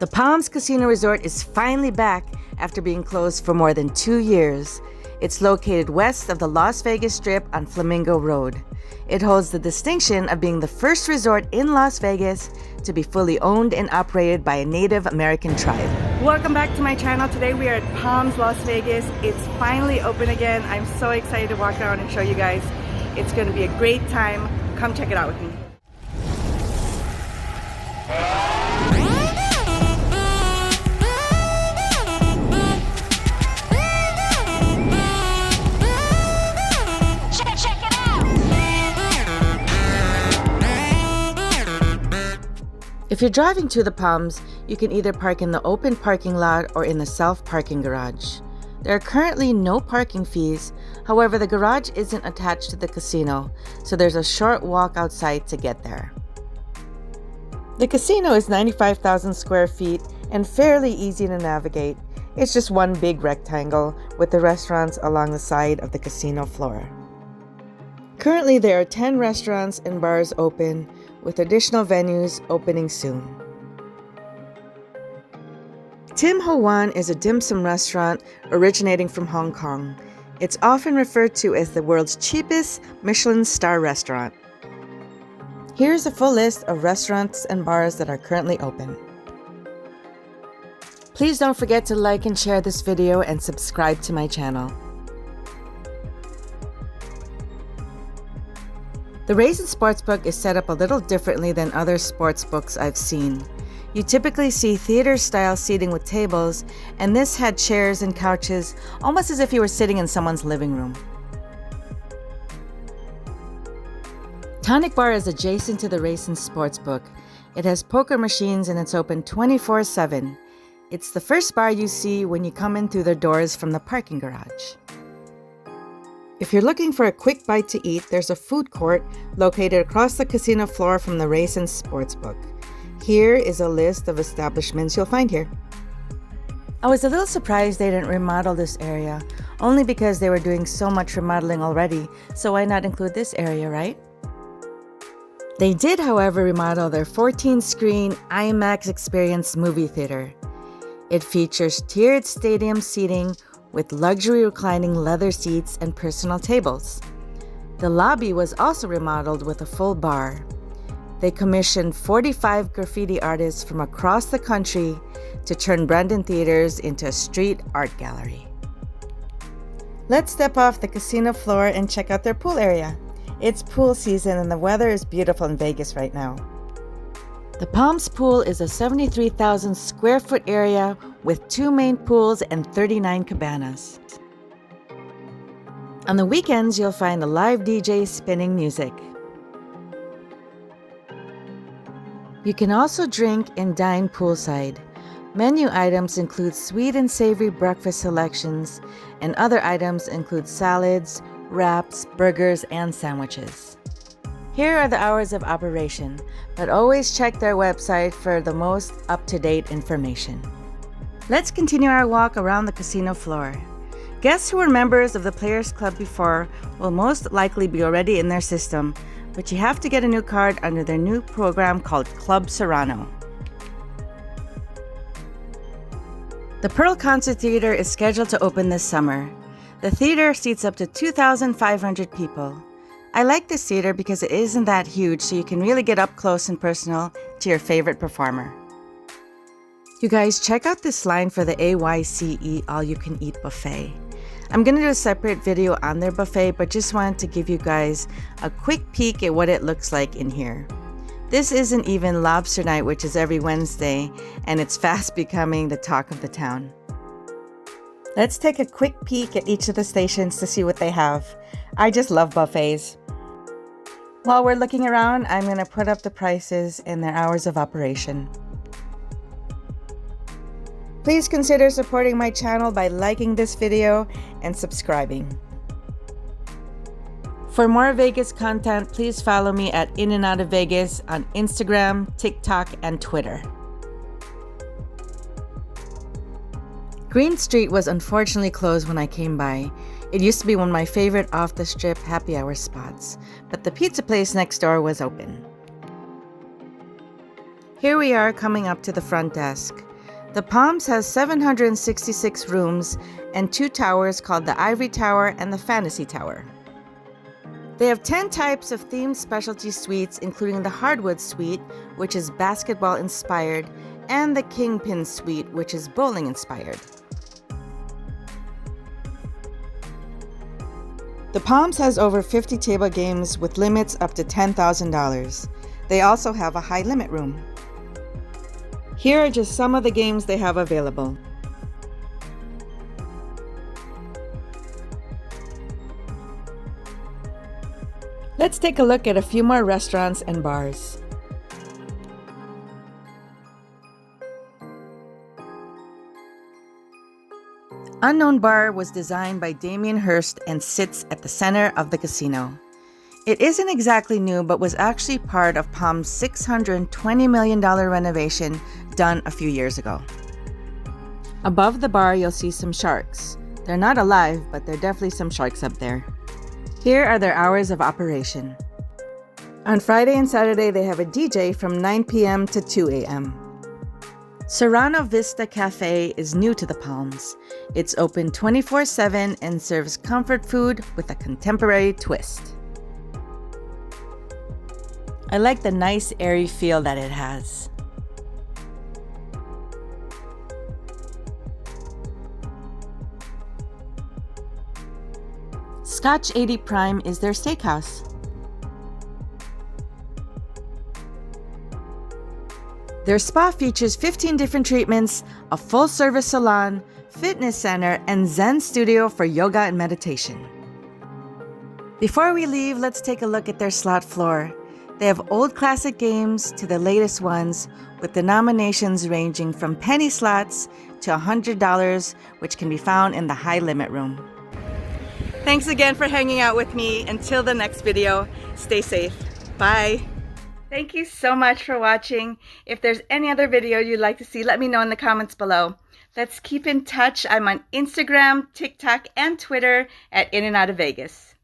The Palms Casino Resort is finally back after being closed for more than 2 years. It's located west of the Las Vegas Strip on Flamingo Road. It holds the distinction of being the first resort in Las Vegas to be fully owned and operated by a Native American tribe. Welcome back to my channel. Today we are at Palms, Las Vegas. It's finally open again. I'm so excited to walk around and show you guys. It's going to be a great time. Come check it out with me. If you're driving to the Palms, you can either park in the open parking lot or in the self-parking garage. There are currently no parking fees. However, the garage isn't attached to the casino, so there's a short walk outside to get there. The casino is 95,000 square feet and fairly easy to navigate. It's just one big rectangle with the restaurants along the side of the casino floor. Currently, there are 10 restaurants and bars open, with additional venues opening soon. Tim Ho Wan is a dim sum restaurant originating from Hong Kong. It's often referred to as the world's cheapest Michelin star restaurant. Here's a full list of restaurants and bars that are currently open. Please don't forget to like and share this video and subscribe to my channel. The Raisin Sportsbook is set up a little differently than other sportsbooks I've seen. You typically see theater-style seating with tables, and this had chairs and couches, almost as if you were sitting in someone's living room. Tonic Bar is adjacent to the Raisin Sportsbook. It has poker machines and it's open 24/7. It's the first bar you see when you come in through the doors from the parking garage. If you're looking for a quick bite to eat, there's a food court located across the casino floor from the Raisin Sportsbook. Here is a list of establishments you'll find here. I was a little surprised they didn't remodel this area, only because they were doing so much remodeling already, so why not include this area, right? They did, however, remodel their 14-screen IMAX Experience movie theater. It features tiered stadium seating with luxury reclining leather seats and personal tables. The lobby was also remodeled with a full bar. They commissioned 45 graffiti artists from across the country to turn Brandon Theaters into a street art gallery. Let's step off the casino floor and check out their pool area. It's pool season and the weather is beautiful in Vegas right now. The Palms Pool is a 73,000 square foot area with 2 main pools and 39 cabanas. On the weekends, you'll find a live DJ spinning music. You can also drink and dine poolside. Menu items include sweet and savory breakfast selections, and other items include salads, wraps, burgers, and sandwiches. Here are the hours of operation, but always check their website for the most up-to-date information. Let's continue our walk around the casino floor. Guests who were members of the Players Club before will most likely be already in their system, but you have to get a new card under their new program called Club Serrano. The Pearl Concert Theater is scheduled to open this summer. The theater seats up to 2,500 people. I like this theater because it isn't that huge, so you can really get up close and personal to your favorite performer. You guys, check out this line for the A.Y.C.E all-you-can-eat buffet. I'm going to do a separate video on their buffet, but just wanted to give you guys a quick peek at what it looks like in here. This isn't even lobster night, which is every Wednesday, and it's fast becoming the talk of the town. Let's take a quick peek at each of the stations to see what they have. I just love buffets. While we're looking around, I'm going to put up the prices and their hours of operation. Please consider supporting my channel by liking this video and subscribing. For more Vegas content, please follow me at In and Out of Vegas on Instagram, TikTok, and Twitter. Green Street was unfortunately closed when I came by. It used to be one of my favorite off-the-strip happy hour spots, but the pizza place next door was open. Here we are coming up to the front desk. The Palms has 766 rooms and 2 towers called the Ivory Tower and the Fantasy Tower. They have 10 types of themed specialty suites, including the Hardwood Suite, which is basketball inspired, and the Kingpin Suite, which is bowling inspired. The Palms has over 50 table games with limits up to $10,000. They also have a high limit room. Here are just some of the games they have available. Let's take a look at a few more restaurants and bars. Unknown Bar was designed by Damien Hirst and sits at the center of the casino. It isn't exactly new, but was actually part of Palm's $620 million renovation done a few years ago. Above the bar, you'll see some sharks. They're not alive, but there are definitely some sharks up there. Here are their hours of operation. On Friday and Saturday, they have a DJ from 9 p.m. to 2 a.m. Serrano Vista Cafe is new to the Palms. It's open 24/7 and serves comfort food with a contemporary twist. I like the nice airy feel that it has. Scotch 80 Prime is their steakhouse. Their spa features 15 different treatments, a full-service salon, fitness center, and Zen studio for yoga and meditation. Before we leave, let's take a look at their slot floor. They have old classic games to the latest ones, with denominations ranging from penny slots to $100, which can be found in the high limit room. Thanks again for hanging out with me. Until the next video, stay safe. Bye. Thank you so much for watching. If there's any other video you'd like to see, let me know in the comments below. Let's keep in touch. I'm on Instagram, TikTok, and Twitter at In and Out of Vegas.